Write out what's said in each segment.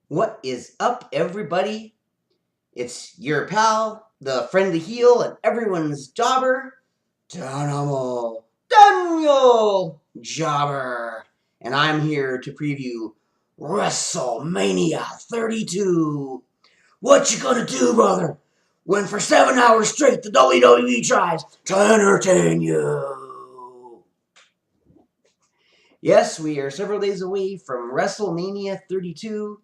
What is up, everybody? It's your pal, the friendly heel, and everyone's jobber, Danimal Daniel Jobber. And I'm here to preview Wrestlemania 32. What you gonna do, brother, when for 7 hours straight the WWE tries to entertain you? Yes, we are several days away from Wrestlemania 32.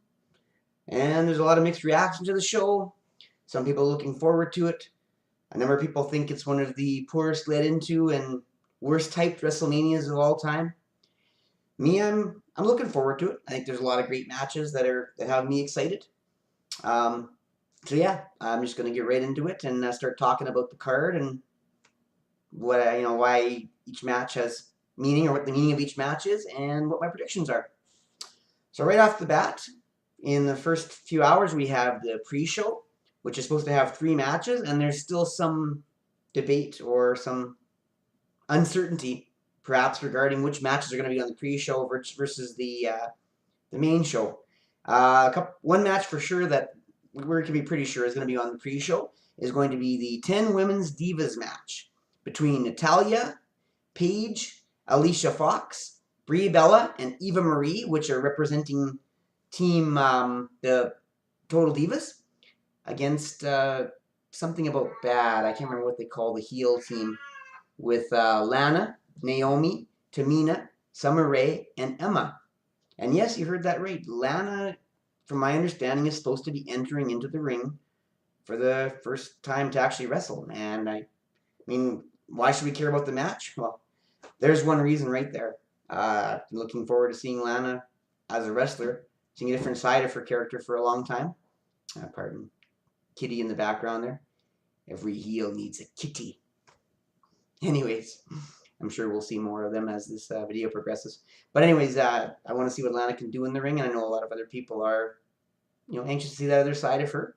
And there's a lot of mixed reaction to the show. Some people are looking forward to it. A number of people think it's one of the poorest led into and worst typed WrestleManias of all time. Me, I'm looking forward to it. I think there's a lot of great matches that have me excited. So yeah, I'm just gonna get right into it and start talking about the card and why each match has meaning, or what the meaning of each match is, and what my predictions are. So right off the bat, in the first few hours, we have the pre-show, which is supposed to have 3 matches, and there's still some debate or some uncertainty, perhaps, regarding which matches are going to be on the pre-show versus the main show. One match for sure that we can be pretty sure is going to be on the pre-show is going to be the 10 Women's Divas match between Natalya, Paige, Alicia Fox, Brie Bella, and Eva Marie, which are representing Team the Total Divas, against something about bad. I can't remember what they call the heel team, with Lana, Naomi, Tamina, Summer Rae, and Emma. And yes, you heard that right. Lana, from my understanding, is supposed to be entering into the ring for the first time to actually wrestle. And I mean, why should we care about the match? Well, there's one reason right there. I'm looking forward to seeing Lana as a wrestler, seeing a different side of her character for a long time. Pardon Kitty in the background there. Every heel needs a kitty. Anyways, I'm sure we'll see more of them as this video progresses. But anyways, I want to see what Lana can do in the ring, and I know a lot of other people are, anxious to see that other side of her.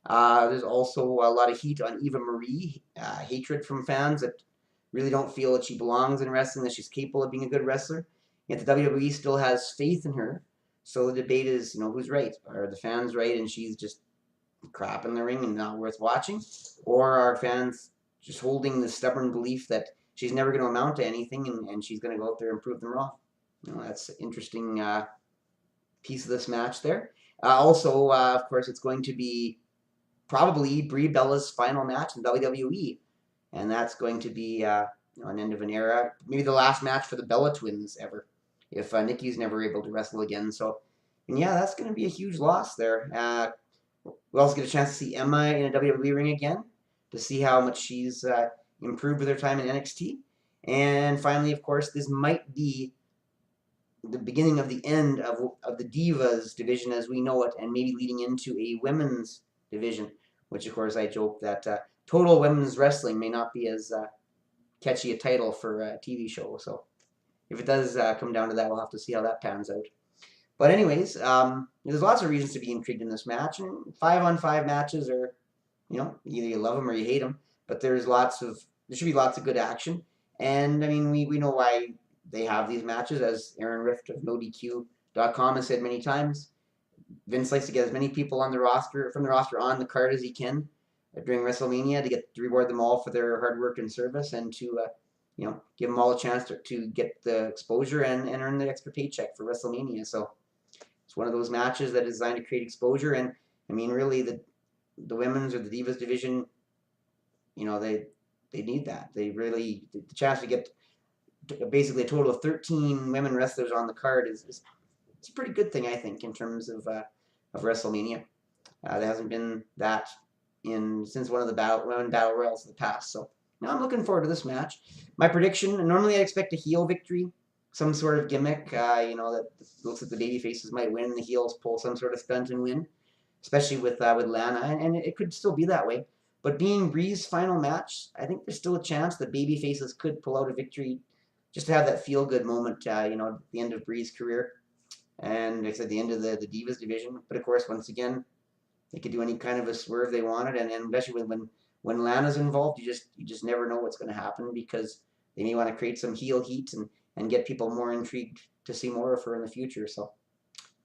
There's also a lot of heat on Eva Marie, hatred from fans that really don't feel that she belongs in wrestling, that she's capable of being a good wrestler. Yet the WWE still has faith in her. So the debate is, who's right? Are the fans right and she's just crap in the ring and not worth watching? Or are fans just holding the stubborn belief that she's never going to amount to anything and she's going to go out there and prove them wrong? That's an interesting piece of this match there. Also, of course, it's going to be probably Brie Bella's final match in WWE. And that's going to be an end of an era. Maybe the last match for the Bella twins ever, if Nikki's never able to wrestle again. So, and yeah, that's going to be a huge loss there. We also get a chance to see Emma in a WWE ring again, to see how much she's improved with her time in NXT. And finally, of course, this might be the beginning of the end of the Divas division as we know it, and maybe leading into a women's division, which, of course, I joke that Total Women's Wrestling may not be as catchy a title for a TV show. So if it does come down to that, we'll have to see how that pans out. But anyways, there's lots of reasons to be intrigued in this match. And 5-on-5 matches are, either you love them or you hate them. But there should be lots of good action. And I mean, we know why they have these matches, as Aaron Rift of NoDQ.com has said many times. Vince likes to get as many people from the roster on the card as he can during WrestleMania to reward them all for their hard work and service, and to give them all a chance to get the exposure and earn the extra paycheck for WrestleMania. So it's one of those matches that is designed to create exposure. And I mean, really, the women's or the Divas division, they need that. They really, the chance to get basically a total of 13 women wrestlers on the card is a pretty good thing, I think, in terms of WrestleMania. There hasn't been that since one of the women battle royals of the past. So now I'm looking forward to this match. My prediction: normally I expect a heel victory, some sort of gimmick. That looks like the baby faces might win, the heels pull some sort of stunt and win, especially with Lana, and it could still be that way. But being Brie's final match, I think there's still a chance that baby faces could pull out a victory, just to have that feel good moment. At the end of Brie's career. And like I said, the end of the Divas division. But of course, once again, they could do any kind of a swerve they wanted, and especially when Lana's involved, you just never know what's going to happen, because they may want to create some heel heat and get people more intrigued to see more of her in the future. So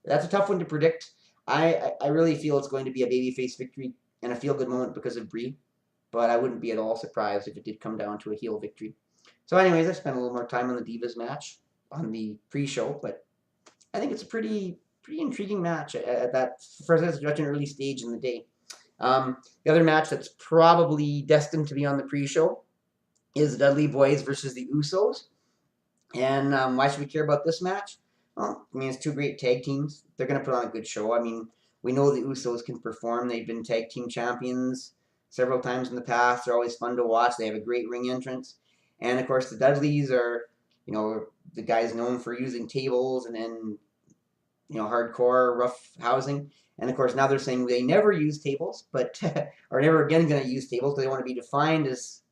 that's a tough one to predict. I really feel it's going to be a babyface victory and a feel-good moment because of Brie, but I wouldn't be at all surprised if it did come down to a heel victory. So anyways, I spent a little more time on the Divas match on the pre-show, but I think it's a pretty intriguing match at that first such an early stage in the day. The other match that's probably destined to be on the pre-show is Dudley Boyz versus the Usos. And why should we care about this match? Well, I mean, it's two great tag teams. They're going to put on a good show. I mean, we know the Usos can perform. They've been tag team champions several times in the past. They're always fun to watch. They have a great ring entrance. And, of course, the Dudleys are, the guys known for using tables and then, hardcore, rough housing. And, of course, now they're saying they never use tables, but are never again going to use tables. They want to be defined as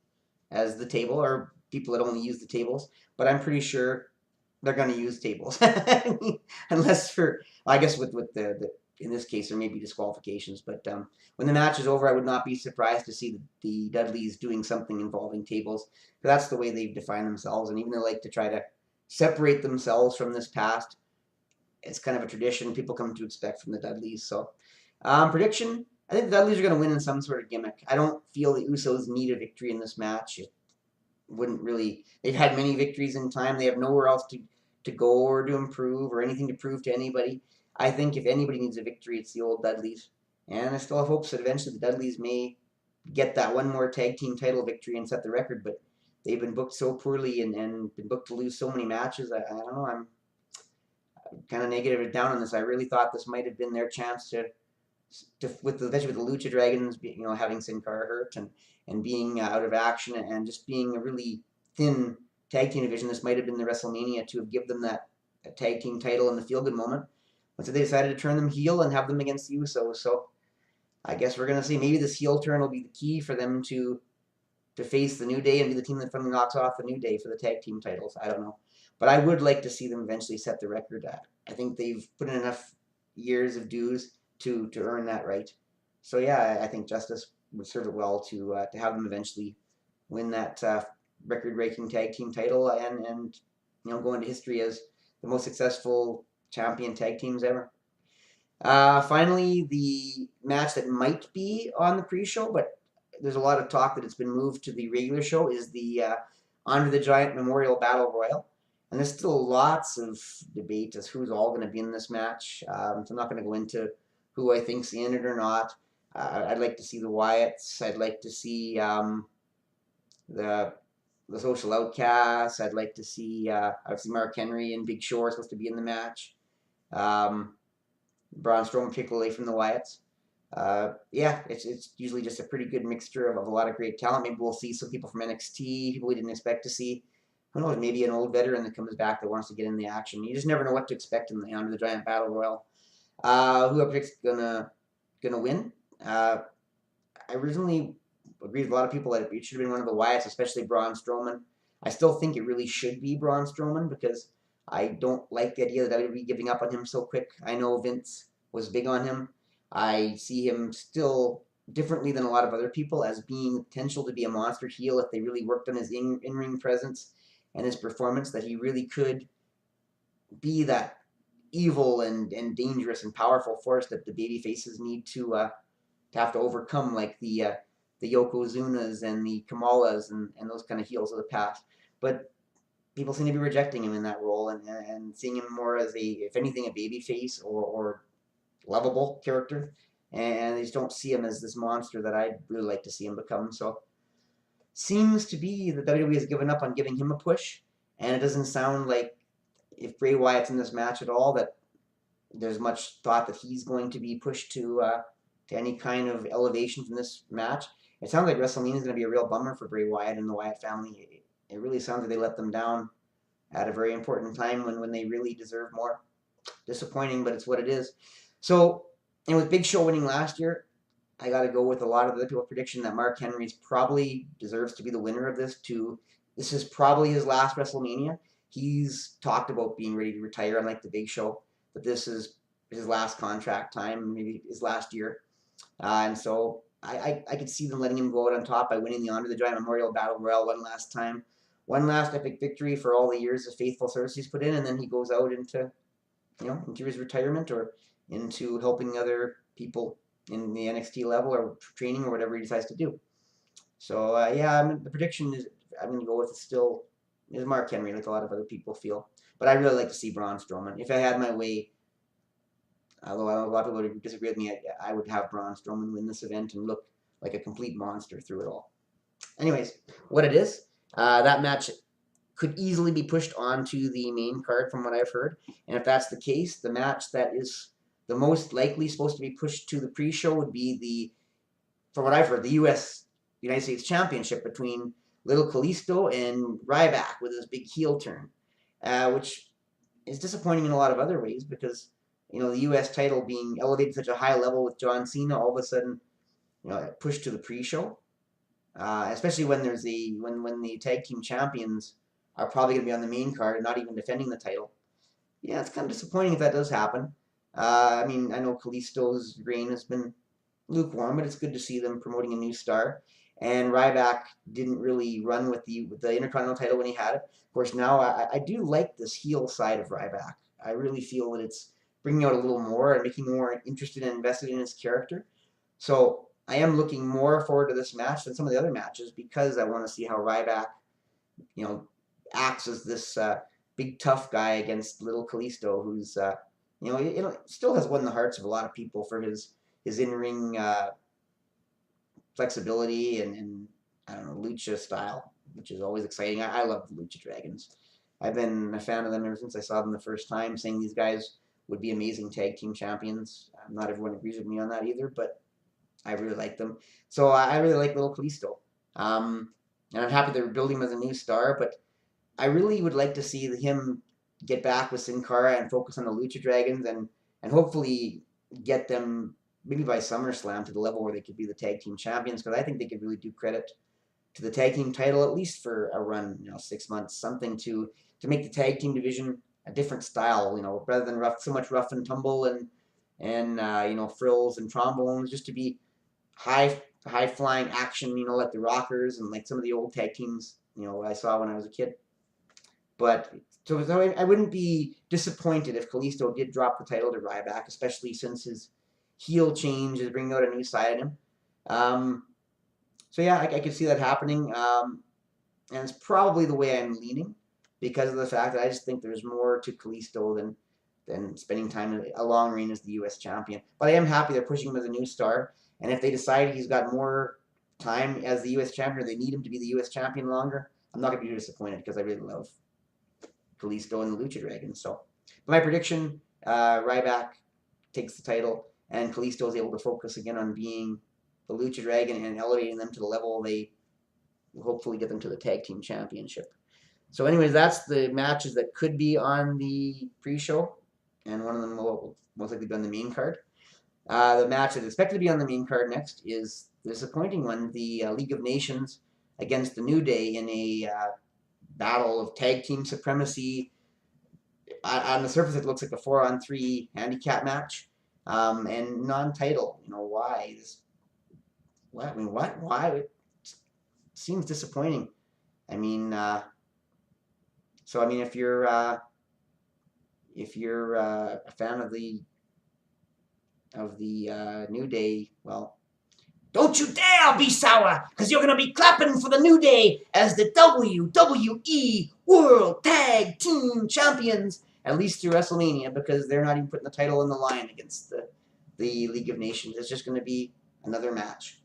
the table or people that only use the tables. But I'm pretty sure they're going to use tables, unless I guess with the in this case there may be disqualifications. But when the match is over, I would not be surprised to see the Dudleys doing something involving tables. That's the way they've defined themselves, and even they like to try to separate themselves from this past. It's kind of a tradition people come to expect from the Dudleys. So, prediction: I think the Dudleys are going to win in some sort of gimmick. I don't feel the Usos need a victory in this match. Wouldn't really. They've had many victories in time. They have nowhere else to go or to improve or anything to prove to anybody. I think if anybody needs a victory, it's the old Dudleys. And I still have hopes that eventually the Dudleys may get that one more tag team title victory and set the record. But they've been booked so poorly and been booked to lose so many matches. I don't know. I'm kind of negative down on this. I really thought this might have been their chance to especially with the Lucha Dragons, having Sin Cara hurt and being out of action and just being a really thin tag team division. This might have been the Wrestlemania to have given them that tag team title in the feel-good moment. But so they decided to turn them heel and have them against the Usos. So I guess we're going to see maybe this heel turn will be the key for them to face the New Day and be the team that finally knocks off the New Day for the tag team titles. I don't know. But I would like to see them eventually set the record. I think they've put in enough years of dues to earn that right. So yeah, I think Justice would serve it well to have them eventually win that record-breaking tag team title and go into history as the most successful champion tag teams ever. Finally, the match that might be on the pre-show, but there's a lot of talk that it's been moved to the regular show, is the Andre the Giant Memorial Battle Royal. And there's still lots of debate as who's all going to be in this match. So I'm not going to go into who I think's in it or not. I'd like to see the Wyatts. I'd like to see the Social Outcasts. I'd like to see obviously Mark Henry and Big Show are supposed to be in the match. Braun Strowman, particularly from the Wyatts. Yeah, it's usually just a pretty good mixture of a lot of great talent. Maybe we'll see some people from NXT, people we didn't expect to see. Who knows, maybe an old veteran that comes back that wants to get in the action. You just never know what to expect in the Andre the Giant Battle Royal. Who I predict's gonna win? I originally agreed with a lot of people that it should have been one of the Wyatts, especially Braun Strowman. I still think it really should be Braun Strowman because I don't like the idea that I would be giving up on him so quick. I know Vince was big on him. I see him still differently than a lot of other people as being potential to be a monster heel if they really worked on his in-ring presence and his performance, that he really could be that evil and dangerous and powerful force that the baby faces need to have to overcome, like the Yokozunas and the Kamalas and those kind of heels of the past. But people seem to be rejecting him in that role and seeing him more as if anything, a baby face or lovable character. And they just don't see him as this monster that I'd really like to see him become. So seems to be that WWE has given up on giving him a push, and it doesn't sound like, if Bray Wyatt's in this match at all, that there's much thought that he's going to be pushed to any kind of elevation from this match. It sounds like WrestleMania is going to be a real bummer for Bray Wyatt and the Wyatt family. It really sounds like they let them down at a very important time when they really deserve more. Disappointing, but it's what it is. So, and with Big Show winning last year, I got to go with a lot of the people's prediction that Mark Henry's probably deserves to be the winner of this too. This is probably his last WrestleMania. He's talked about being ready to retire, unlike the Big Show, but this is his last contract time, maybe his last year. And so I could see them letting him go out on top by winning the Andre the Giant Memorial Battle Royal one last time. One last epic victory for all the years of faithful service he's put in, and then he goes out into his retirement, or into helping other people in the NXT level or training or whatever he decides to do. So yeah, the prediction is I'm going to go with still is Mark Henry, like a lot of other people feel. But I really like to see Braun Strowman. If I had my way, although a lot of people would disagree with me, I would have Braun Strowman win this event and look like a complete monster through it all. Anyways, what it is, that match could easily be pushed onto the main card from what I've heard. And if that's the case, the match that is the most likely supposed to be pushed to the pre-show would be from what I've heard, the United States Championship between Little Kalisto and Ryback with his big heel turn, which is disappointing in a lot of other ways because, the U.S. title being elevated to such a high level with John Cena all of a sudden, pushed to the pre-show, especially when there's when the tag team champions are probably going to be on the main card and not even defending the title. Yeah, it's kind of disappointing if that does happen. I know Kalisto's reign has been lukewarm, but it's good to see them promoting a new star. And Ryback didn't really run with the Intercontinental title when he had it. Of course, now I do like this heel side of Ryback. I really feel that it's bringing out a little more and making me more interested and invested in his character. So I am looking more forward to this match than some of the other matches because I want to see how Ryback, acts as this big tough guy against Little Kalisto, who's still has won the hearts of a lot of people for his in-ring flexibility and I don't know, lucha style, which is always exciting. I love the Lucha Dragons. I've been a fan of them ever since I saw them the first time, saying these guys would be amazing tag team champions. Not everyone agrees with me on that either, but I really like them. So I really like Little Kalisto. And I'm happy they're building him as a new star, but I really would like to see him get back with Sin Cara and focus on the Lucha Dragons and hopefully get them maybe by SummerSlam to the level where they could be the tag team champions, because I think they could really do credit to the tag team title at least for a run, 6 months, something to make the tag team division a different style, rather than so much rough and tumble and frills and trombones, just to be high flying action, like the Rockers and like some of the old tag teams, I saw when I was a kid. But so I wouldn't be disappointed if Kalisto did drop the title to Ryback, especially since his heel change is bringing out a new side in him. So yeah, I could see that happening, and it's probably the way I'm leaning because of the fact that I just think there's more to Kalisto than spending time in a long reign as the U.S. champion. But I am happy they're pushing him as a new star, and if they decide he's got more time as the U.S. champion, or they need him to be the U.S. champion longer, I'm not going to be disappointed because I really love Kalisto and the Lucha Dragons. So my prediction, Ryback takes the title, and Kalisto is able to focus again on being the Lucha Dragon and elevating them to the level they will hopefully get them to the Tag Team Championship. So anyways, that's the matches that could be on the pre-show, and one of them will most likely be on the main card. The match that's expected to be on the main card next is the disappointing one, the League of Nations against the New Day in a battle of tag team supremacy. On the surface, it looks like a 4-on-3 handicap match, and non-title. Why? Why? It seems disappointing. If you're a fan of the New Day, well, don't you dare be sour, because you're going to be clapping for the New Day as the WWE World Tag Team Champions, at least through WrestleMania, because they're not even putting the title on the line against the League of Nations. It's just going to be another match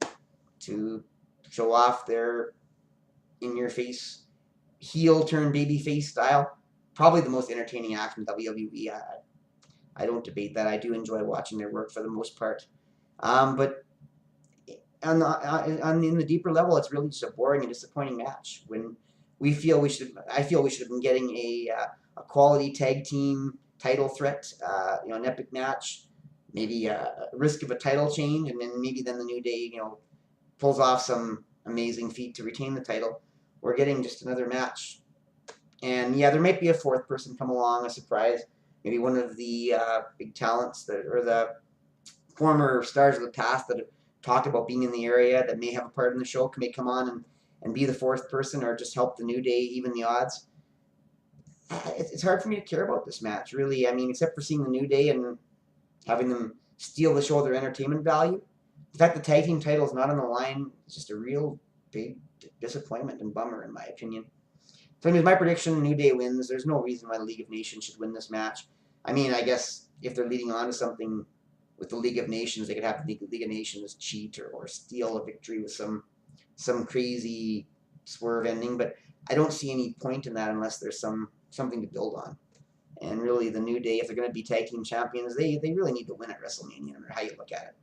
to show off their in-your-face heel turn babyface style. Probably the most entertaining act in WWE. I don't debate that. I do enjoy watching their work for the most part. But in the deeper level, it's really just a boring and disappointing match. When I feel we should have been getting a quality tag team title threat, an epic match, maybe a risk of a title change, and then the New Day, pulls off some amazing feat to retain the title. We're getting just another match, and yeah, there might be a fourth person come along, a surprise, maybe one of the big talents or the former stars of the past that have talked about being in the area that may have a part in the show may come on and be the fourth person, or just help the New Day even the odds. It's hard for me to care about this match, really. Except for seeing the New Day and having them steal the show of their entertainment value. The fact the tag team title is not on the line is just a real big disappointment and bummer, in my opinion. So, anyways, my prediction: New Day wins. There's no reason why the League of Nations should win this match. I mean, I guess if they're leading on to something with the League of Nations, they could have the League of Nations cheat or steal a victory with some crazy swerve ending. But I don't see any point in that unless there's something to build on. And really, the New Day, if they're going to be tag team champions, they really need to win at WrestleMania, no matter how you look at it.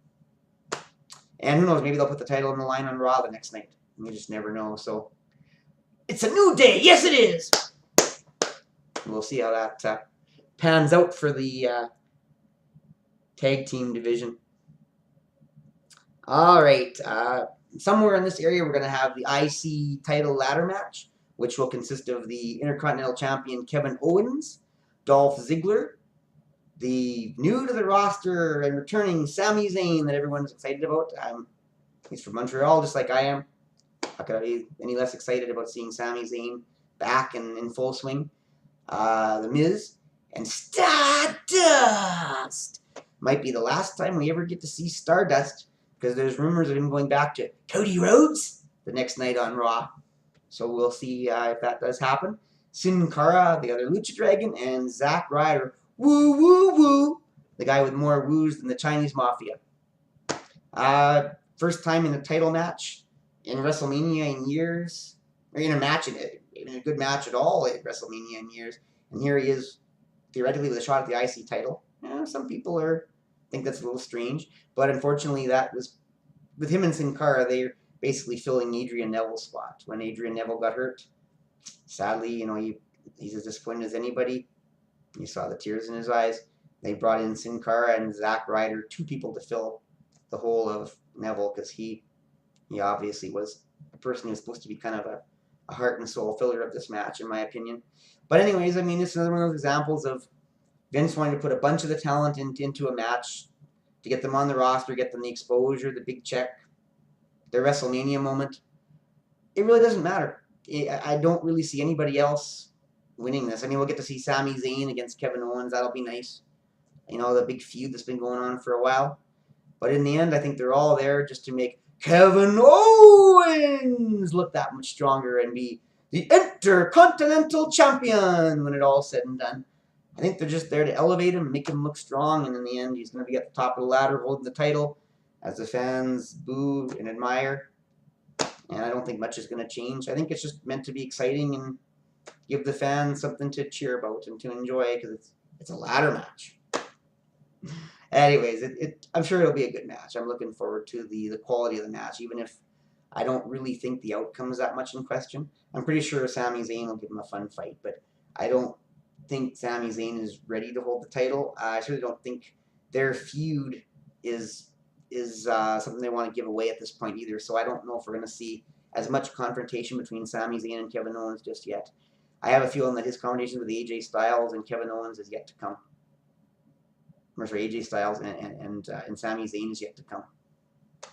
And who knows, maybe they'll put the title on the line on Raw the next night. You just never know. So, it's a new day. Yes, it is. We'll see how that pans out for the tag team division. All right. Somewhere in this area, we're going to have the IC title ladder match, which will consist of the Intercontinental Champion Kevin Owens, Dolph Ziggler, the new to the roster and returning Sami Zayn that everyone's excited about. He's from Montreal, just like I am. How could I be any less excited about seeing Sami Zayn back and in full swing? The Miz and Stardust. Might be the last time we ever get to see Stardust, because there's rumors of him going back to Cody Rhodes the next night on Raw. So we'll see if that does happen. Sin Cara, the other Lucha Dragon, and Zack Ryder. Woo, woo, woo. The guy with more woos than the Chinese Mafia. First time in a title match in WrestleMania in years. Or in a match, in a good match at all at WrestleMania in years. And here he is, theoretically, with a shot at the IC title. Some people think that's a little strange. But unfortunately, that was, with him and Sin Cara, they're basically filling Adrian Neville's spot. When Adrian Neville got hurt, sadly, he's as disappointed as anybody. You saw the tears in his eyes. They brought in Sin Cara and Zack Ryder, two people to fill the hole of Neville, because he obviously was a person who was supposed to be kind of a heart and soul filler of this match, in my opinion. But anyways, I mean, it's another one of those examples of Vince wanting to put a bunch of the talent into a match to get them on the roster, get them the exposure, the big check, their WrestleMania moment. It really doesn't matter. I don't really see anybody else winning this. I mean, we'll get to see Sami Zayn against Kevin Owens. That'll be nice. The big feud that's been going on for a while. But in the end, I think they're all there just to make Kevin Owens look that much stronger and be the Intercontinental Champion when it all's said and done. I think they're just there to elevate him, make him look strong, and in the end, he's going to be at the top of the ladder holding the title as the fans boo and admire. And I don't think much is going to change. I think it's just meant to be exciting and give the fans something to cheer about and to enjoy, because it's a ladder match. Anyways, I'm sure it'll be a good match. I'm looking forward to the quality of the match, even if I don't really think the outcome is that much in question. I'm pretty sure Sami Zayn will give him a fun fight, but I don't think Sami Zayn is ready to hold the title. I certainly don't think their feud is something they want to give away at this point either. So I don't know if we're going to see as much confrontation between Sami Zayn and Kevin Owens just yet. I have a feeling that his confrontation with AJ Styles and Kevin Owens is yet to come. Or sorry, AJ Styles and Sami Zayn is yet to come.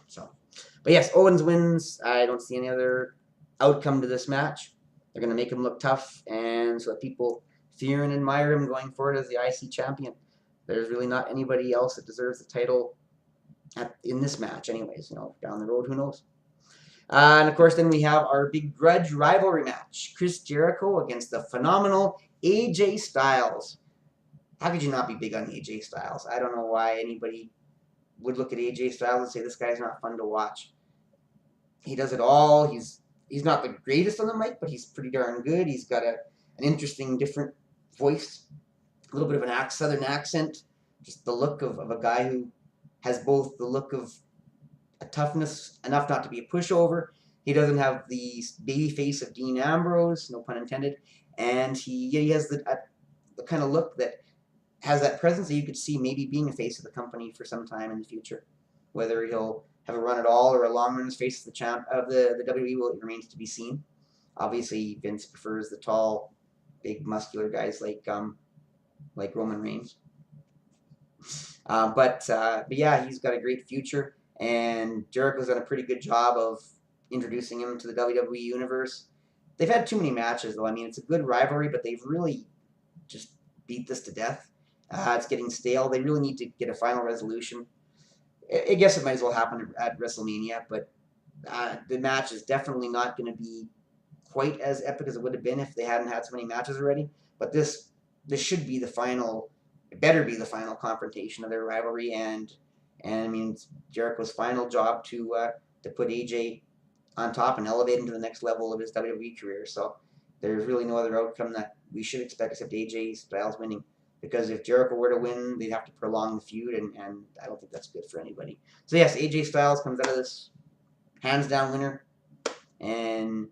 So, but yes, Owens wins. I don't see any other outcome to this match. They're going to make him look tough, and so that people fear and admire him going forward as the IC champion. There's really not anybody else that deserves the title in this match anyways. Down the road, who knows. And of course, then we have our big grudge rivalry match. Chris Jericho against the phenomenal AJ Styles. How could you not be big on AJ Styles? I don't know why anybody would look at AJ Styles and say this guy's not fun to watch. He does it all. He's not the greatest on the mic, but he's pretty darn good. He's got an interesting, different voice, a little bit of an southern accent, just the look of a guy who has both the look of a toughness enough not to be a pushover. He doesn't have the baby face of Dean Ambrose, no pun intended, and he has the kind of look that has that presence that you could see maybe being a face of the company for some time in the future. Whether he'll have a run at all or a long run as face of the champ of the WWE, it remains to be seen. Obviously, Vince prefers the tall, big, muscular guys like Roman Reigns. But yeah, he's got a great future, and Jericho's done a pretty good job of introducing him to the WWE universe. They've had too many matches, though. I mean, it's a good rivalry, but they've really just beat this to death. It's getting stale. They really need to get a final resolution. I guess it might as well happen at WrestleMania, but the match is definitely not going to be quite as epic as it would have been if they hadn't had so many matches already. But this should be the final. It better be the final confrontation of their rivalry, and I mean it's Jericho's final job to put AJ on top and elevate him to the next level of his WWE career. So there's really no other outcome that we should expect except AJ Styles winning. Because if Jericho were to win, they'd have to prolong the feud, and I don't think that's good for anybody. So yes, AJ Styles comes out of this hands down winner, and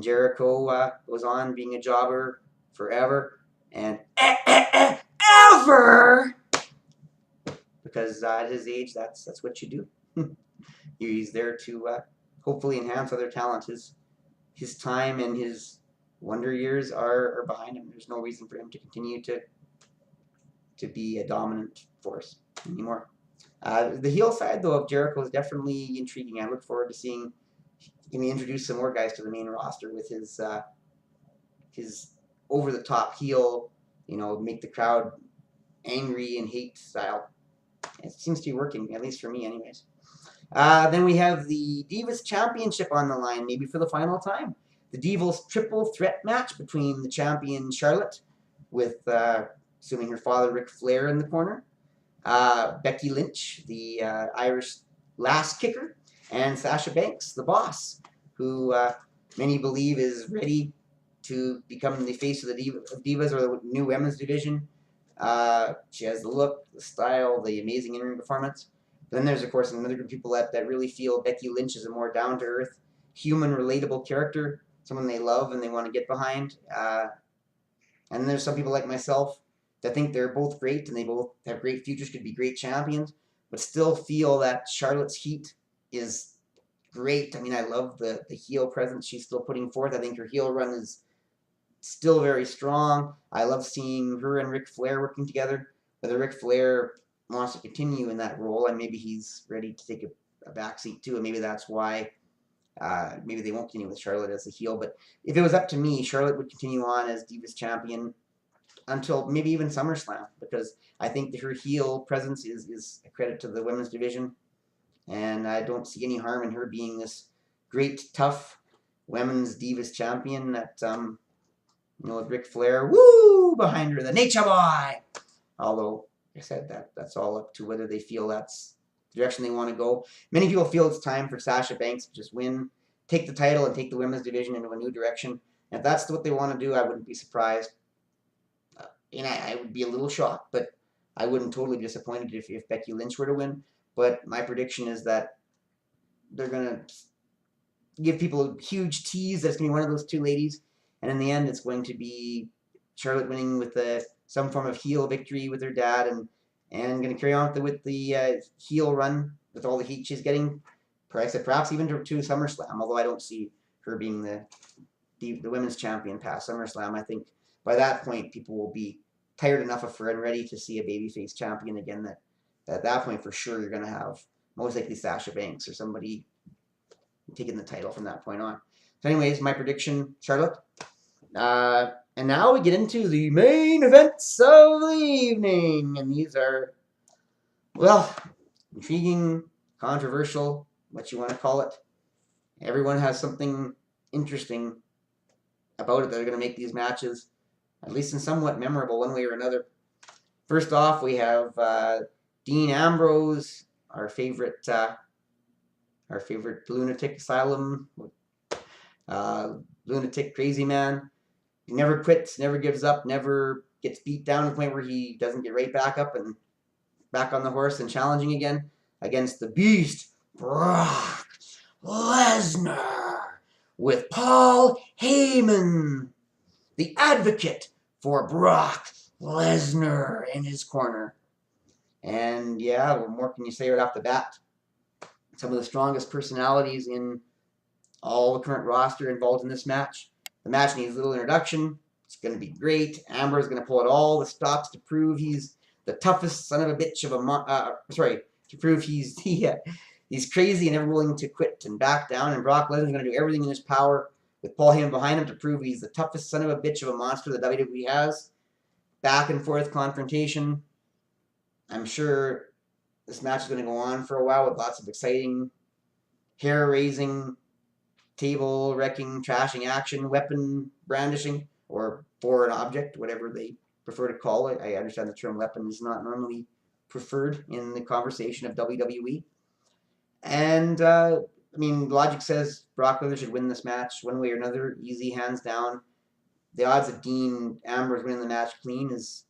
Jericho goes on being a jobber forever and ever, because at his age, that's what you do. He's there to hopefully enhance other talent. His time and his wonder years are behind him. There's no reason for him to continue to be a dominant force anymore. The heel side, though, of Jericho is definitely intriguing. I look forward to seeing him introduce some more guys to the main roster with his over-the-top heel, make the crowd angry and hate style. It seems to be working, at least for me anyways. Then we have the Divas Championship on the line, maybe for the final time. The Divas triple threat match between the champion Charlotte with assuming her father Ric Flair in the corner, Becky Lynch, the Irish lass kicker, and Sasha Banks, the boss, who many believe is ready to become the face of the Divas or the new women's division. She has the look, the style, the amazing in-ring performance. But then there's, of course, another group of people that really feel Becky Lynch is a more down-to-earth, human, relatable character, someone they love and they want to get behind. And there's some people like myself that think they're both great and they both have great futures, could be great champions, but still feel that Charlotte's heat is great. I mean, I love the heel presence she's still putting forth. I think her heel run is still very strong. I love seeing her and Ric Flair working together. Whether Ric Flair wants to continue in that role, and maybe he's ready to take a backseat too, and maybe that's why maybe they won't continue with Charlotte as a heel. But if it was up to me, Charlotte would continue on as Divas champion until maybe even SummerSlam, because I think that her heel presence is a credit to the women's division, and I don't see any harm in her being this great, tough women's Divas champion that, with Ric Flair, woo, behind her, the Nature Boy. Although, like I said, that's all up to whether they feel that's the direction they want to go. Many people feel it's time for Sasha Banks to just win, take the title, and take the women's division into a new direction. And if that's what they want to do, I wouldn't be surprised. I would be a little shocked, but I wouldn't totally be disappointed if Becky Lynch were to win. But my prediction is that they're going to give people a huge tease that it's going to be one of those two ladies. And in the end, it's going to be Charlotte winning with some form of heel victory with her dad, and going to carry on with the heel run with all the heat she's getting, perhaps even to SummerSlam, although I don't see her being the women's champion past SummerSlam. I think by that point, people will be tired enough of her and ready to see a babyface champion again, that at that point, for sure, you're going to have most likely Sasha Banks or somebody taking the title from that point on. So anyways, my prediction, Charlotte. And now we get into the main events of the evening. And these are, well, intriguing, controversial, what you want to call it. Everyone has something interesting about it that are going to make these matches at least in somewhat memorable one way or another. First off, we have Dean Ambrose, our favorite lunatic asylum, lunatic crazy man. He never quits, never gives up, never gets beat down to the point where he doesn't get right back up and back on the horse and challenging again against the Beast, Brock Lesnar, with Paul Heyman, the advocate for Brock Lesnar, in his corner. And yeah, what more can you say right off the bat? Some of the strongest personalities in all the current roster involved in this match. The match needs little introduction. It's going to be great. Ambrose is going to pull out all the stops to prove he's the toughest son of a bitch of a to prove he's crazy and never willing to quit and back down. And Brock Lesnar is going to do everything in his power with Paul Heyman behind him to prove he's the toughest son of a bitch of a monster that WWE has. back and forth confrontation. I'm sure this match is going to go on for a while with lots of exciting, hair-raising, table-wrecking, trashing action, weapon brandishing, or foreign object, whatever they prefer to call it. I understand the term weapon is not normally preferred in the conversation of WWE. And, I mean, logic says Brock Lesnar should win this match one way or another, easy, hands down. The odds of Dean Ambrose winning the match clean is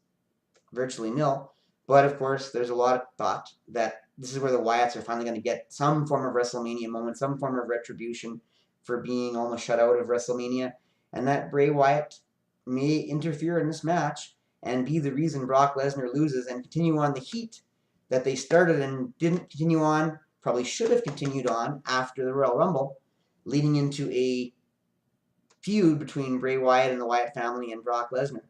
virtually nil. But, of course, there's a lot of thought that this is where the Wyatts are finally going to get some form of WrestleMania moment, some form of retribution for being almost shut out of WrestleMania, and that Bray Wyatt may interfere in this match and be the reason Brock Lesnar loses and continue on the heat that they started and didn't continue on, probably should have continued on after the Royal Rumble, leading into a feud between Bray Wyatt and the Wyatt family and Brock Lesnar.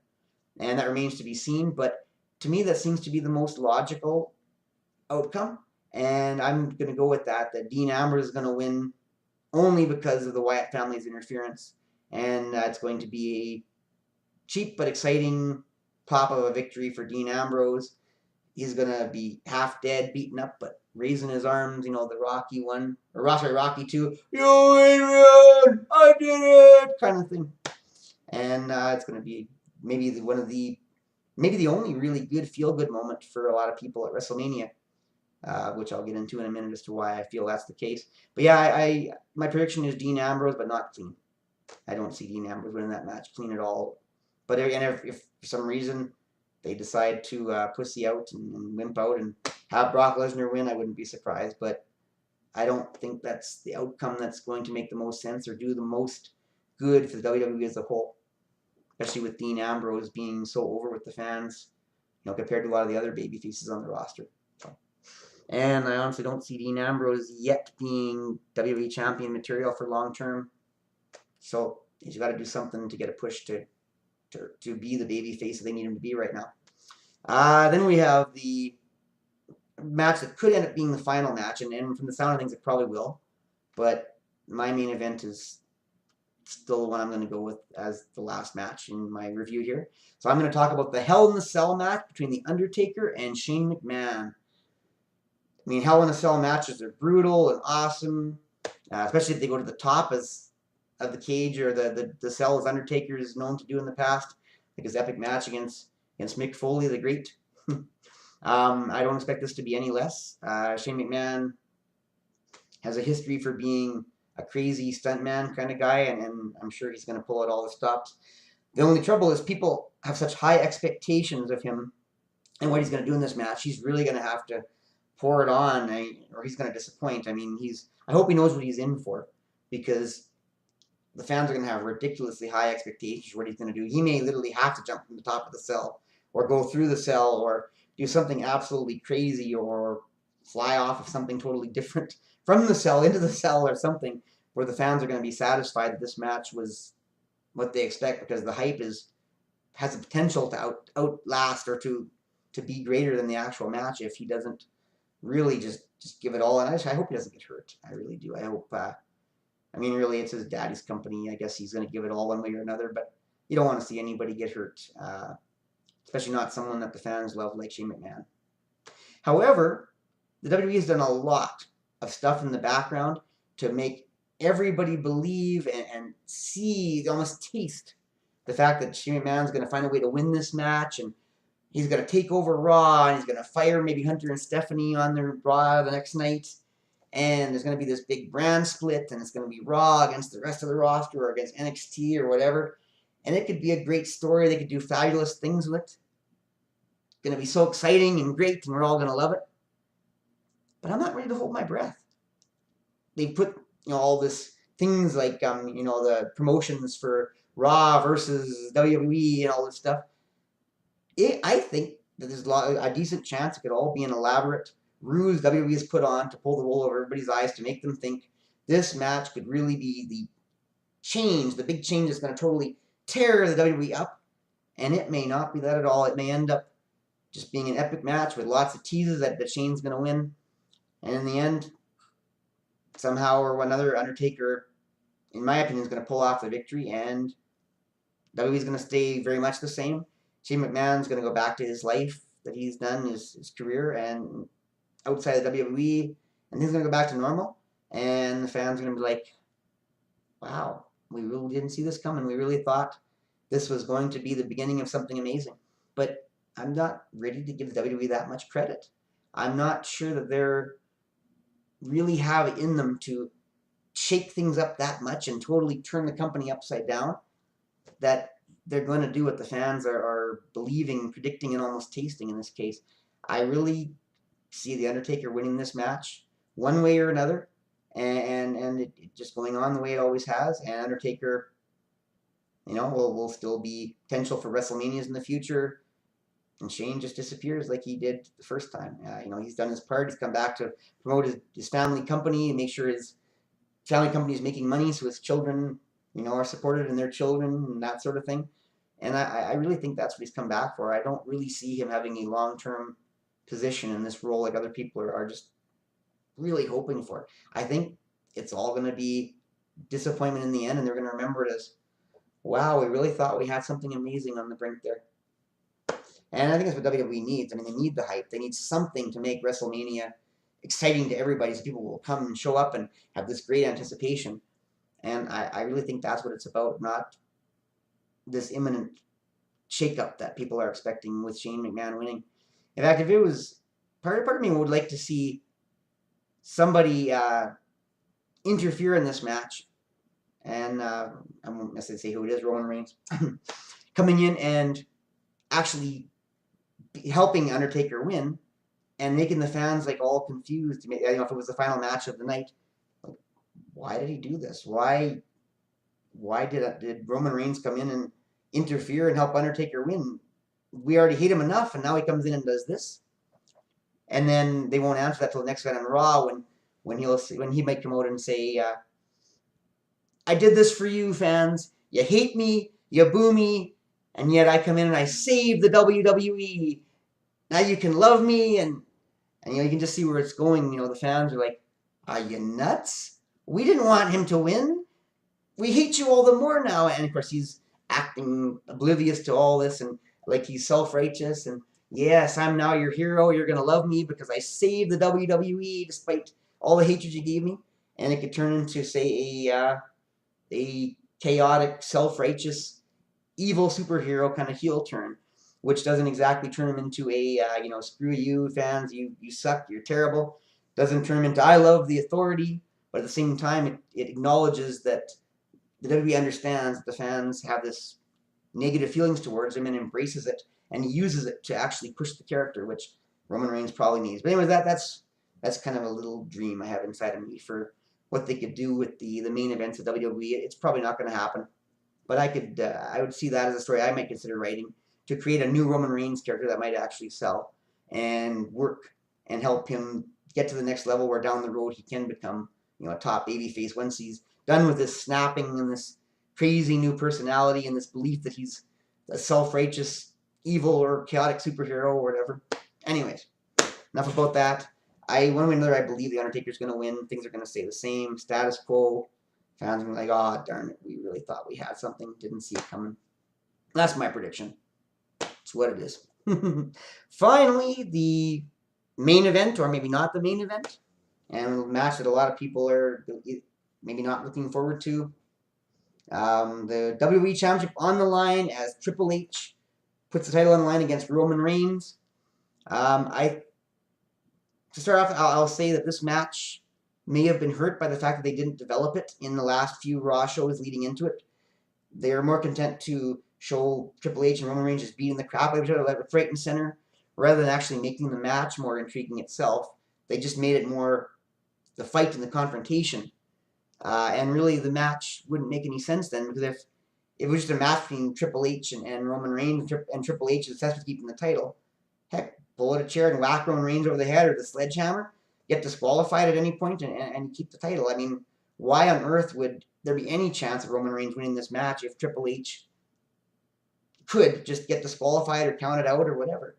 And that remains to be seen, but to me that seems to be the most logical outcome, and I'm going to go with that Dean Ambrose is going to win only because of the Wyatt family's interference, and it's going to be a cheap but exciting pop of a victory for Dean Ambrose. He's going to be half dead, beaten up, but raising his arms, the Rocky one, or Rocky 2, you Adrian, I did it, kind of thing. And it's going to be maybe the only really good feel-good moment for a lot of people at WrestleMania, which I'll get into in a minute as to why I feel that's the case. But yeah, my prediction is Dean Ambrose, but not clean. I don't see Dean Ambrose winning that match clean at all. But again, if for some reason they decide to pussy out and wimp out and have Brock Lesnar win, I wouldn't be surprised. But I don't think that's the outcome that's going to make the most sense or do the most good for the WWE as a whole, especially with Dean Ambrose being so over with the fans, compared to a lot of the other baby faces on the roster. And I honestly don't see Dean Ambrose yet being WWE champion material for long term. So he's got to do something to get a push to be the baby face that they need him to be right now. Then we have the match that could end up being the final match, and from the sound of things, it probably will. But my main event is still the one I'm going to go with as the last match in my review here. So I'm going to talk about the Hell in a Cell match between The Undertaker and Shane McMahon. I mean, Hell in a Cell matches are brutal and awesome, especially if they go to the top of the cage or the cell, as Undertaker is known to do in the past, like his epic match against Mick Foley the Great. I don't expect this to be any less. Shane McMahon has a history for being a crazy stuntman kind of guy, and I'm sure he's going to pull out all the stops. The only trouble is people have such high expectations of him and what he's going to do in this match. He's really going to have to pour it on, or he's going to disappoint. I mean, I hope he knows what he's in for, because the fans are going to have ridiculously high expectations for what he's going to do. He may literally have to jump from the top of the cell, or go through the cell, or do something absolutely crazy, or fly off of something totally different from the cell into the cell, or something where the fans are going to be satisfied that this match was what they expect, because the hype has the potential to outlast or to be greater than the actual match if he doesn't really just give it all. And I hope he doesn't get hurt. I really do. I hope. I mean, really, it's his daddy's company. I guess he's going to give it all one way or another. But you don't want to see anybody get hurt, especially not someone that the fans love like Shane McMahon. However, the WWE has done a lot of stuff in the background to make everybody believe and see, almost taste the fact that Shane McMahon's going to find a way to win this match, and he's going to take over Raw, and he's going to fire maybe Hunter and Stephanie on their Raw the next night, and there's going to be this big brand split, and it's going to be Raw against the rest of the roster, or against NXT, or whatever, and it could be a great story. They could do fabulous things with it. It's going to be so exciting and great, and we're all going to love it. But I'm not ready to hold my breath. They put all this things like the promotions for Raw versus WWE and all this stuff. I think that there's a decent chance it could all be an elaborate ruse WWE has put on to pull the wool over everybody's eyes, to make them think this match could really be the big change that's going to totally tear the WWE up. And it may not be that at all. It may end up just being an epic match with lots of teases that Shane's going to win. And in the end, somehow or another, Undertaker, in my opinion, is going to pull off the victory, and WWE is going to stay very much the same. Shane McMahon's going to go back to his life that he's done, his career, and outside of WWE, and things are going to go back to normal. And the fans are going to be like, wow, we really didn't see this coming. We really thought this was going to be the beginning of something amazing. But I'm not ready to give the WWE that much credit. I'm not sure that they're really have it in them to shake things up that much and totally turn the company upside down, that they're going to do what the fans are believing, predicting, and almost tasting in this case. I really see The Undertaker winning this match one way or another, and it just going on the way it always has. And Undertaker, will still be potential for WrestleManias in the future. And Shane just disappears like he did the first time. He's done his part. He's come back to promote his family company and make sure his family company is making money so his children, are supported and their children and that sort of thing. And I really think that's what he's come back for. I don't really see him having a long-term position in this role like other people are just really hoping for. I think it's all going to be disappointment in the end, and they're going to remember it as, wow, we really thought we had something amazing on the brink there. And I think that's what WWE needs. I mean, they need the hype. They need something to make WrestleMania exciting to everybody so people will come and show up and have this great anticipation. And I really think that's what it's about, not this imminent shakeup that people are expecting with Shane McMahon winning. In fact, if it was, part of me would like to see somebody interfere in this match. And I won't necessarily say who it is, Roman Reigns, coming in and actually helping Undertaker win and making the fans like all confused. If it was the final match of the night, like, why did he do this? Why did Roman Reigns come in and interfere and help Undertaker win? We already hate him enough, and now he comes in and does this. And then they won't answer that till the next night on Raw when he might come out and say, I did this for you, fans. You hate me, you boo me, and yet I come in and I save the WWE. Now you can love me, and you can just see where it's going. The fans are like, are you nuts? We didn't want him to win. We hate you all the more now. And of course he's acting oblivious to all this and like he's self-righteous and yes, I'm now your hero. You're going to love me because I saved the WWE despite all the hatred you gave me. And it could turn into, say, a chaotic, self-righteous, evil superhero kind of heel turn, which doesn't exactly turn him into a, screw you, fans, you suck, you're terrible. Doesn't turn him into I love the authority, but at the same time, it acknowledges that the WWE understands that the fans have this negative feelings towards him and embraces it, and he uses it to actually push the character, which Roman Reigns probably needs. But anyways, that's kind of a little dream I have inside of me for what they could do with the main events of WWE. It's probably not going to happen, but I would see that as a story I might consider writing, to create a new Roman Reigns character that might actually sell and work and help him get to the next level where down the road he can become, a top babyface once he's done with this snapping and this crazy new personality and this belief that he's a self-righteous, evil or chaotic superhero or whatever. Anyways, enough about that. One way or another, I believe the Undertaker's going to win. Things are going to stay the same, status quo. Fans are going to be like, oh, darn it, we really thought we had something, didn't see it coming. That's my prediction. It's what it is. Finally, the main event, or maybe not the main event, and a match that a lot of people are maybe not looking forward to. The WWE Championship on the line as Triple H puts the title on the line against Roman Reigns. To start off, I'll say that this match may have been hurt by the fact that they didn't develop it in the last few Raw shows leading into it. They are more content to show Triple H and Roman Reigns just beating the crap out of each other like a Frighten Center, rather than actually making the match more intriguing itself. They just made it more the fight and the confrontation. And really, the match wouldn't make any sense then, because if it was just a match between Triple H and Roman Reigns, and Triple H is obsessed with keeping the title, heck, pull out a chair and whack Roman Reigns over the head or the sledgehammer, get disqualified at any point, and keep the title. I mean, why on earth would there be any chance of Roman Reigns winning this match if Triple H could just get disqualified or counted out or whatever?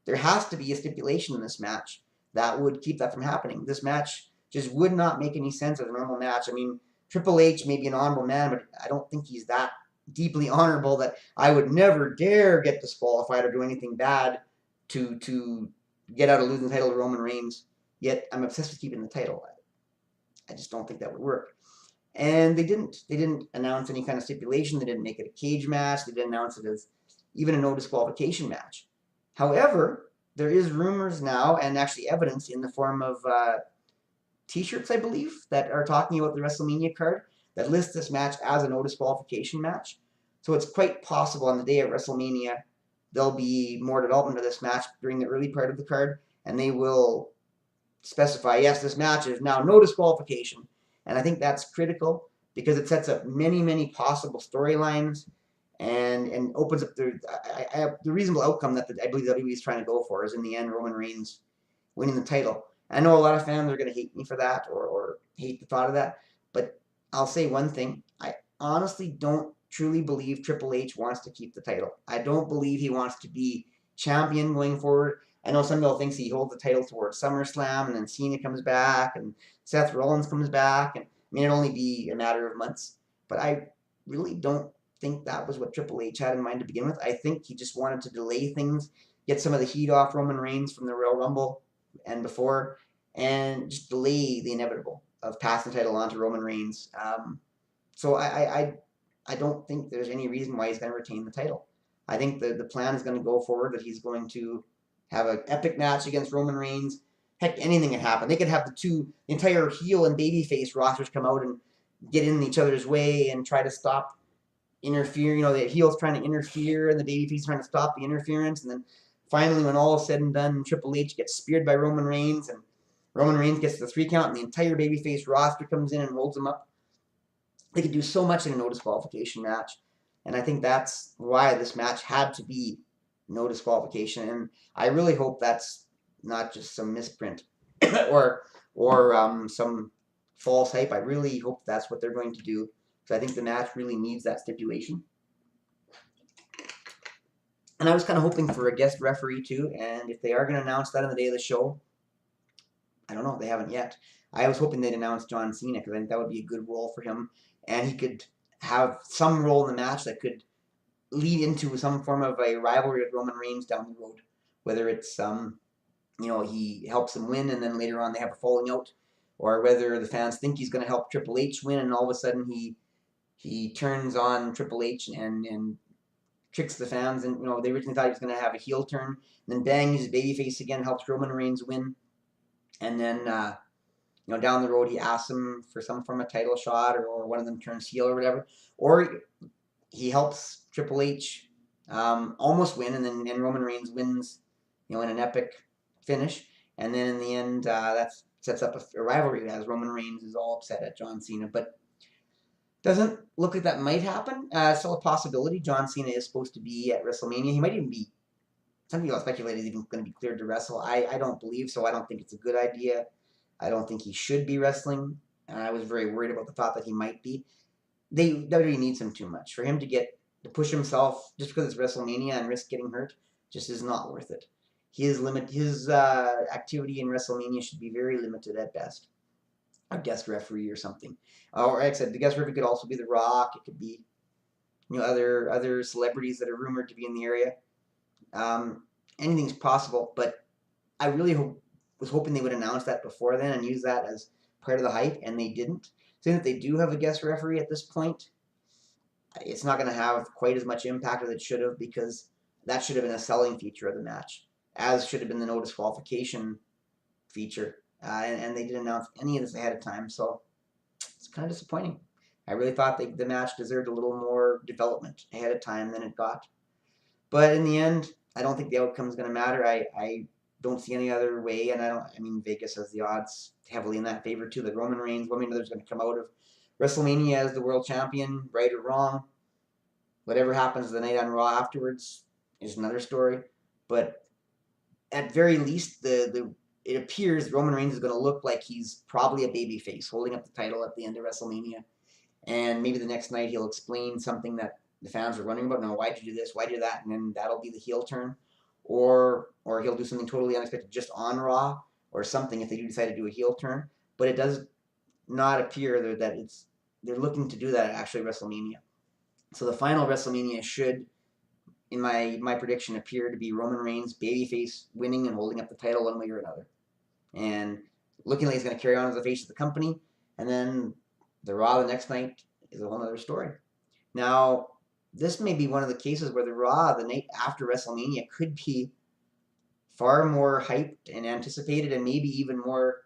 There has to be a stipulation in this match that would keep that from happening. This match just would not make any sense as a normal match. I mean, Triple H may be an honorable man, but I don't think he's that deeply honorable that I would never dare get disqualified or do anything bad to get out of losing the title to Roman Reigns. Yet I'm obsessed with keeping the title. I just don't think that would work. And they didn't. They didn't announce any kind of stipulation. They didn't make it a cage match. They didn't announce it as even a no disqualification match. However, there is rumors now and actually evidence in the form of T-shirts, I believe, that are talking about the WrestleMania card that list this match as a no disqualification match. So it's quite possible on the day of WrestleMania there'll be more development of this match during the early part of the card, and they will specify, yes, this match is now no disqualification. And I think that's critical because it sets up many, many possible storylines and opens up the reasonable outcome that I believe WWE is trying to go for is in the end Roman Reigns winning the title. I know a lot of fans are going to hate me for that or hate the thought of that, but I'll say one thing. I honestly don't truly believe Triple H wants to keep the title. I don't believe he wants to be champion going forward. I know some people think he holds the title towards SummerSlam and then Cena comes back and Seth Rollins comes back. And I mean, it'll only be a matter of months. But I really don't think that was what Triple H had in mind to begin with. I think he just wanted to delay things, get some of the heat off Roman Reigns from the Royal Rumble and before, and just delay the inevitable of passing the title on to Roman Reigns. So I don't think there's any reason why he's going to retain the title. I think the plan is going to go forward that he's going to have an epic match against Roman Reigns. Heck, anything can happen. They could have the entire heel and babyface rosters come out and get in each other's way and try to stop interfere. You know, the heel's trying to interfere and the babyface trying to stop the interference. And then finally, when all is said and done, Triple H gets speared by Roman Reigns and Roman Reigns gets the 3 count and the entire babyface roster comes in and holds him up. They could do so much in a no disqualification match. And I think that's why this match had to be no disqualification. And I really hope that's not just some misprint or some false hype. I really hope that's what they're going to do because I think the match really needs that stipulation. And I was kind of hoping for a guest referee too. And if they are going to announce that on the day of the show, I don't know. They haven't yet. I was hoping they'd announce John Cena because I think that would be a good role for him. And he could have some role in the match that could lead into some form of a rivalry with Roman Reigns down the road. Whether it's, he helps him win and then later on they have a falling out. Or whether the fans think he's going to help Triple H win and all of a sudden he turns on Triple H and tricks the fans. And, they originally thought he was going to have a heel turn. And then bang, he's a babyface again, helps Roman Reigns win. And then, down the road, he asks him for some form of title shot or one of them turns heel or whatever. Or he helps Triple H almost win, and then Roman Reigns wins, in an epic finish. And then in the end, that sets up a rivalry as Roman Reigns is all upset at John Cena. But doesn't look like that might happen. Still a possibility. John Cena is supposed to be at WrestleMania. He might even be. Some people speculate he's even going to be cleared to wrestle. I don't believe so. I don't think it's a good idea. I don't think he should be wrestling. And I was very worried about the thought that he might be. WWE needs him too much. For him to push himself just because it's WrestleMania and risk getting hurt just is not worth it. His activity in WrestleMania should be very limited at best. A guest referee or something. Or like I said, the guest referee could also be The Rock. It could be other celebrities that are rumored to be in the area. Anything's possible, but I really was hoping they would announce that before then and use that as part of the hype, and they didn't. Saying that they do have a guest referee at this point, it's not going to have quite as much impact as it should have because that should have been a selling feature of the match, as should have been the no disqualification feature. And they didn't announce any of this ahead of time, so it's kind of disappointing. I really thought the match deserved a little more development ahead of time than it got. But in the end, I don't think the outcome is going to matter. I don't see any other way, and Vegas has the odds heavily in that favor too. That Roman Reigns, one way or another, is going to come out of WrestleMania as the world champion, right or wrong. Whatever happens the night on Raw afterwards is another story. But at very least, it appears Roman Reigns is going to look like he's probably a babyface holding up the title at the end of WrestleMania, and maybe the next night he'll explain something that the fans are wondering about. No, why'd you do this? Why'd you do that? And then that'll be the heel turn. Or he'll do something totally unexpected just on Raw or something if they do decide to do a heel turn. But it does not appear that they're looking to do that at actually WrestleMania. So the final WrestleMania should, in my prediction, appear to be Roman Reigns babyface winning and holding up the title one way or another, and looking like he's going to carry on as the face of the company. And then the Raw the next night is a whole other story. Now, this may be one of the cases where the Raw the night after WrestleMania could be far more hyped and anticipated, and maybe even more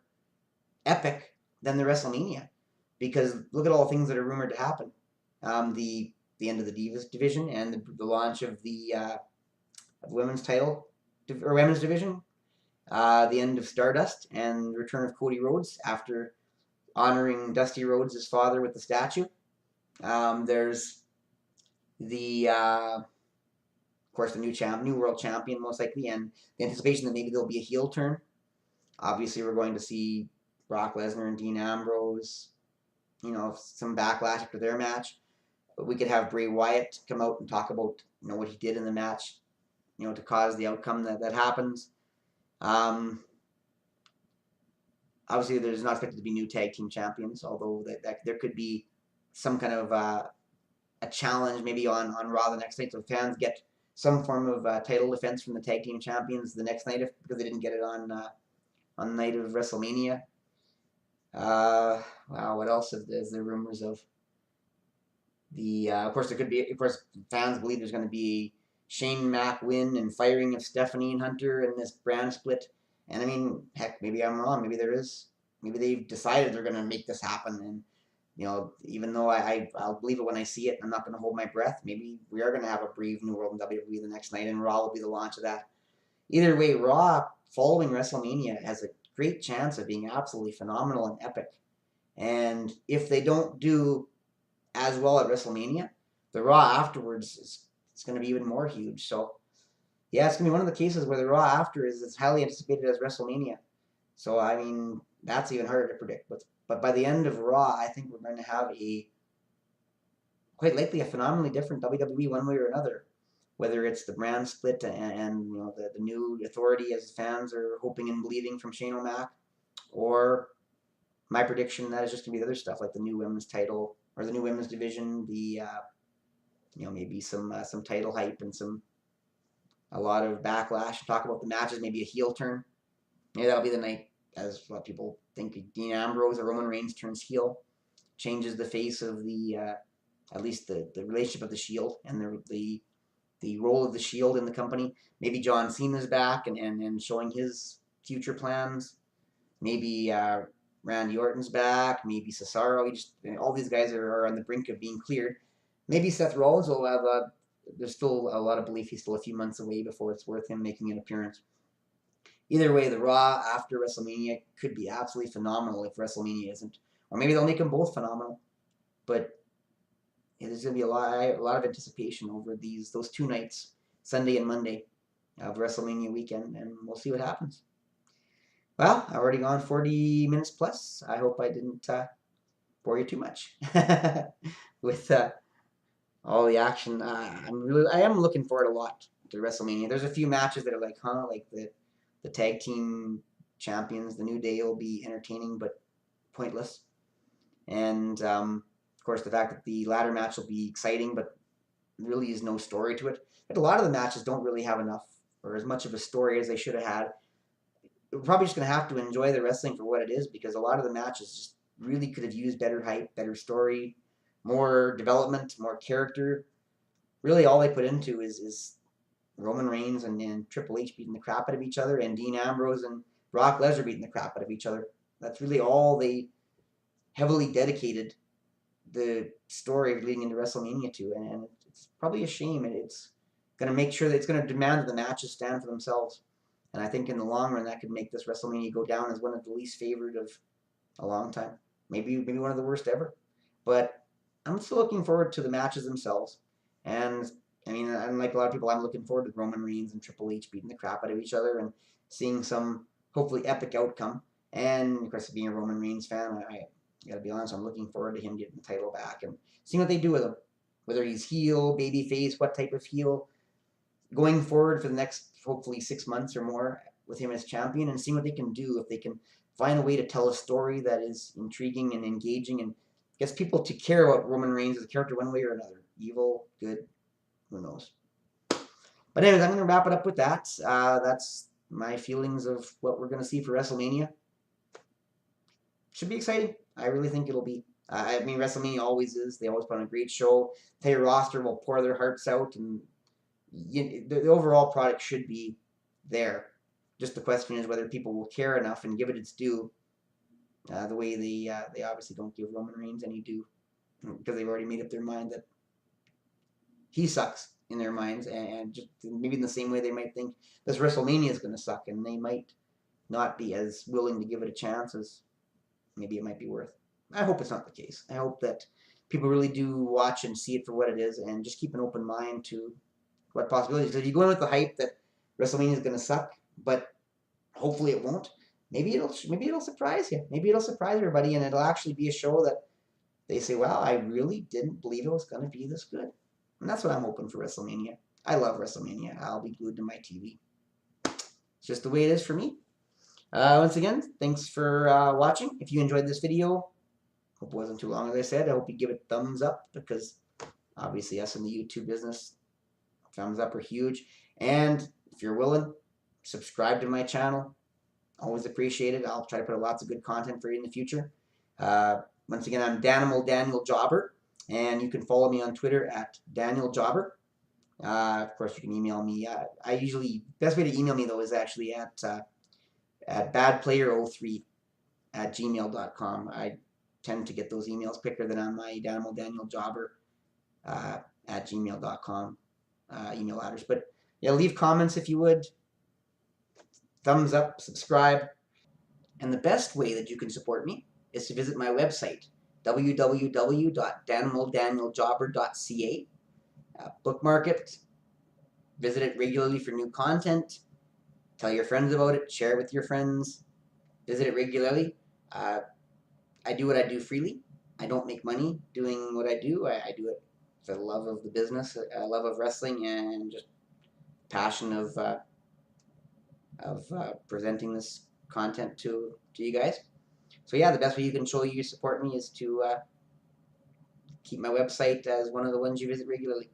epic than the WrestleMania, because look at all the things that are rumored to happen. The end of the Divas division and the launch of the women's title or women's division, the end of Stardust, and the return of Cody Rhodes after honoring Dusty Rhodes' father with the statue. There's the of course the new world champion most likely, and the anticipation that maybe there'll be a heel turn. Obviously, we're going to see Brock Lesnar and Dean Ambrose, some backlash after their match. But we could have Bray Wyatt come out and talk about what he did in the match, to cause the outcome that happens. Obviously, there's not expected to be new tag team champions, although that there could be some kind of a challenge maybe on Raw the next night, so fans get some form of title defense from the tag team champions the next night because they didn't get it on the night of WrestleMania. Wow, what else is there rumors of? Of course, fans believe there's going to be Shane Mac win and firing of Stephanie and Hunter in this brand split. And I mean, heck, maybe I'm wrong. Maybe there is. Maybe they've decided they're going to make this happen. And, even though I'll believe it when I see it, I'm not going to hold my breath. Maybe we are going to have a brave new world in WWE the next night, and Raw will be the launch of that. Either way, Raw following WrestleMania has a great chance of being absolutely phenomenal and epic. And if they don't do as well at WrestleMania, the Raw afterwards is going to be even more huge. So, yeah, it's going to be one of the cases where the Raw after is as highly anticipated as WrestleMania. So, I mean, that's even harder to predict. But by the end of Raw, I think we're going to have quite likely a phenomenally different WWE one way or another. Whether it's the brand split and the new authority as fans are hoping and believing from Shane O'Mac, or my prediction that is just going to be the other stuff like the new women's title or the new women's division, maybe some title hype and a lot of backlash. Talk about the matches, maybe a heel turn. Maybe that'll be the night, as a lot of people think, Dean Ambrose or Roman Reigns turns heel, changes the face of at least the relationship of the Shield and the role of the Shield in the company. Maybe John Cena's back and showing his future plans. Maybe Randy Orton's back. Maybe Cesaro. All these guys are on the brink of being cleared. Maybe Seth Rollins will have there's still a lot of belief he's still a few months away before it's worth him making an appearance. Either way, the Raw after WrestleMania could be absolutely phenomenal if WrestleMania isn't. Or maybe they'll make them both phenomenal. But there's going to be a lot of anticipation over those 2 nights, Sunday and Monday, of WrestleMania weekend, and we'll see what happens. Well, I've already gone 40 minutes plus. I hope I didn't bore you too much with all the action. I am looking forward a lot to WrestleMania. There's a few matches that are like the tag team champions. The New Day will be entertaining but pointless, and of course the fact that the ladder match will be exciting but really is no story to it. But a lot of the matches don't really have enough or as much of a story as they should have had. We're probably just going to have to enjoy the wrestling for what it is, because a lot of the matches just really could have used better hype, better story, more development, more character. Really all they put into is Roman Reigns and Triple H beating the crap out of each other, and Dean Ambrose and Brock Lesnar beating the crap out of each other. That's really all they heavily dedicated the story of leading into WrestleMania to, and it's probably a shame. It's going to make sure that it's going to demand that the matches stand for themselves. And I think in the long run, that could make this WrestleMania go down as one of the least favored of a long time. Maybe one of the worst ever. But I'm still looking forward to the matches themselves. And, I mean, unlike a lot of people, I'm looking forward to Roman Reigns and Triple H beating the crap out of each other and seeing some, hopefully, epic outcome. And, of course, being a Roman Reigns fan, I got to be honest, I'm looking forward to him getting the title back and seeing what they do with him. Whether he's heel, babyface, what type of heel, going forward for the next, hopefully, 6 months or more with him as champion, and seeing what they can do, if they can find a way to tell a story that is intriguing and engaging and gets people to care about Roman Reigns as a character one way or another. evil, good, who knows. But anyways, I'm going to wrap it up with that. That's my feelings of what we're going to see for WrestleMania. Should be exciting. I really think it'll be. I mean, WrestleMania always is. They always put on a great show. Their roster will pour their hearts out, and the overall product should be there. Just the question is whether people will care enough and give it its due, the way they obviously don't give Roman Reigns any due, because they've already made up their mind that he sucks in their minds, and just maybe in the same way they might think this WrestleMania is going to suck, and they might not be as willing to give it a chance as maybe it might be worth. I hope it's not the case. I hope that people really do watch and see it for what it is, and just keep an open mind to what possibilities. If you go in with the hype that WrestleMania is going to suck, but hopefully it won't, maybe it'll surprise you. Maybe it'll surprise everybody, and it'll actually be a show that they say, "Wow, I really didn't believe it was going to be this good." And that's what I'm hoping for WrestleMania. I love WrestleMania. I'll be glued to my TV. It's just the way it is for me. Once again, thanks for watching. If you enjoyed this video, hope it wasn't too long, as I said. I hope you give it a thumbs up, because obviously us in the YouTube business, thumbs up are huge. And if you're willing, subscribe to my channel. Always appreciate it. I'll try to put lots of good content for you in the future. Once again, I'm Danimal Daniel Jobber, and you can follow me on Twitter at Daniel Jobber. Of course, you can email me. Best way to email me, though, is actually at badplayer03@gmail.com. I tend to get those emails quicker than on my Danimal Daniel Jobber at gmail.com email address. But yeah, leave comments if you would. Thumbs up, subscribe. And the best way that you can support me is to visit my website, www.danimaldanielJobber.ca. Bookmark it, visit it regularly for new content, tell your friends about it, share it with your friends, visit it regularly. I do what I do freely. I don't make money doing what I do. I do it for the love of the business, love of wrestling, and just passion of presenting this content to you guys. So yeah, the best way you can show you support me is to keep my website as one of the ones you visit regularly.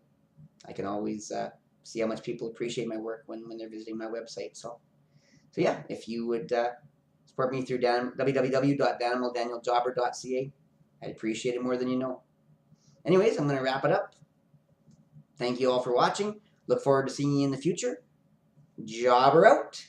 I can always see how much people appreciate my work when they're visiting my website. So yeah, if you would support me through www.danimaldanielJobber.ca, I'd appreciate it more than you know. Anyways, I'm going to wrap it up. Thank you all for watching. Look forward to seeing you in the future. Jobber out.